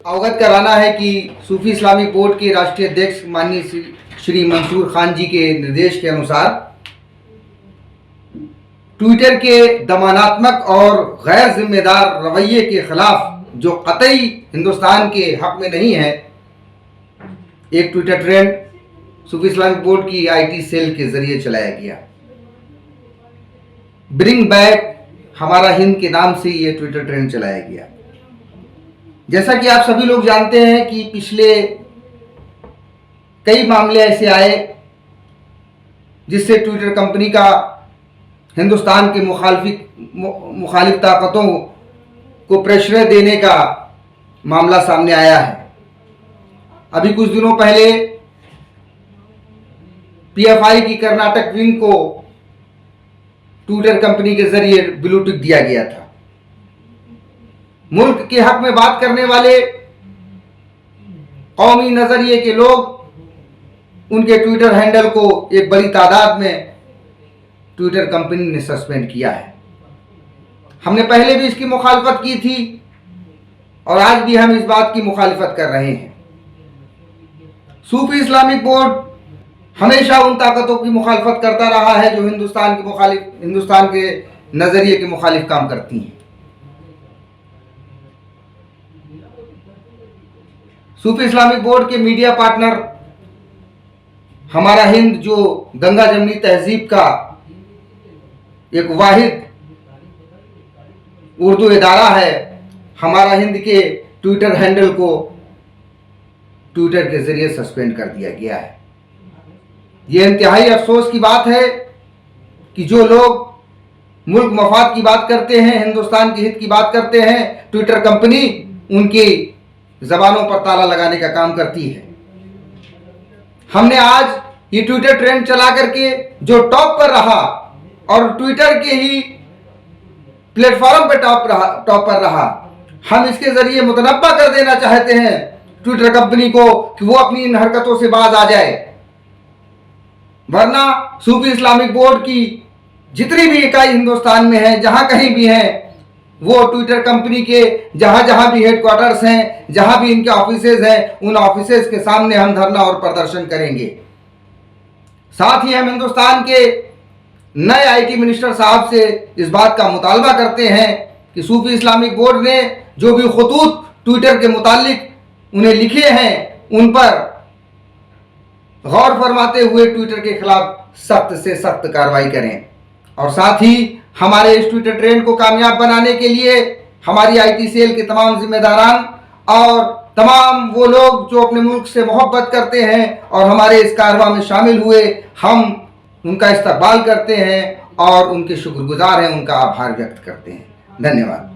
अवगत कराना है कि सूफी इस्लामिक बोर्ड के राष्ट्रीय अध्यक्ष माननीय श्री मंसूर खान जी के निर्देश के अनुसार ट्विटर के दमनात्मक और गैर जिम्मेदार रवैये के खिलाफ जो कतई हिंदुस्तान के हक में नहीं है, एक ट्विटर ट्रेंड सूफी इस्लामिक बोर्ड की आईटी सेल के जरिए चलाया गया। ब्रिंग बैक हमारा हिंद के नाम से ये ट्विटर ट्रेंड चलाया गया। जैसा कि आप सभी लोग जानते हैं कि पिछले कई मामले ऐसे आए जिससे ट्विटर कंपनी का हिंदुस्तान के मुखालिफ ताकतों को प्रेशर देने का मामला सामने आया है। अभी कुछ दिनों पहले पीएफआई की कर्नाटक विंग को ट्विटर कंपनी के जरिए ब्लू टिक दिया गया था। मुल्क के हक में बात करने वाले कौमी नजरिए के लोग उनके ट्विटर हैंडल को एक बड़ी तादाद में ट्विटर कंपनी ने सस्पेंड किया है। हमने पहले भी इसकी मुखालफत की थी और आज भी हम इस बात की मुखालिफत कर रहे हैं। सूफी इस्लामिक बोर्ड हमेशा उन ताकतों की मुखालफत करता रहा है जो हिंदुस्तान के नजरिए के मुखालिफ काम करती हैं। सूफी इस्लामिक बोर्ड के मीडिया पार्टनर हमारा हिंद, जो गंगा जमनी तहजीब का एक वाहिद उर्दू इदारा है, हमारा हिंद के ट्विटर हैंडल को ट्विटर के जरिए सस्पेंड कर दिया गया है। यह इंतहाई अफसोस की बात है कि जो लोग मुल्क मफाद की बात करते हैं, हिंदुस्तान के हित की बात करते हैं, ट्विटर कंपनी उनकी जबानों पर ताला लगाने का काम करती है। हमने आज ये ट्विटर ट्रेंड चला करके जो टॉप पर रहा और ट्विटर के ही प्लेटफॉर्म पे टॉप पर रहा, हम इसके जरिए मुतनब्बा कर देना चाहते हैं ट्विटर कंपनी को कि वो अपनी इन हरकतों से बाज आ जाए, वरना सूफी इस्लामिक बोर्ड की जितनी भी इकाई हिंदुस्तान में है, जहां कहीं भी है, वो ट्विटर कंपनी के जहां भी हेडक्वार्टर्स हैं, जहां भी इनके ऑफिसेज हैं, उन ऑफिसेज के सामने हम धरना और प्रदर्शन करेंगे। साथ ही हम हिंदुस्तान के नए आईटी मिनिस्टर साहब से इस बात का मुतालबा करते हैं कि सूफी इस्लामिक बोर्ड ने जो भी खतूत ट्विटर के मुतालिक उन्हें लिखे हैं, उन पर गौर फरमाते हुए ट्विटर के खिलाफ सख्त से सख्त कार्रवाई करें। और साथ ही हमारे इस ट्विटर ट्रेंड को कामयाब बनाने के लिए हमारी आईटी सेल के तमाम जिम्मेदारान और तमाम वो लोग जो अपने मुल्क से मोहब्बत करते हैं और हमारे इस कारवां में शामिल हुए, हम उनका इस्तकबाल करते हैं और उनके शुक्रगुजार हैं, उनका आभार व्यक्त करते हैं। धन्यवाद।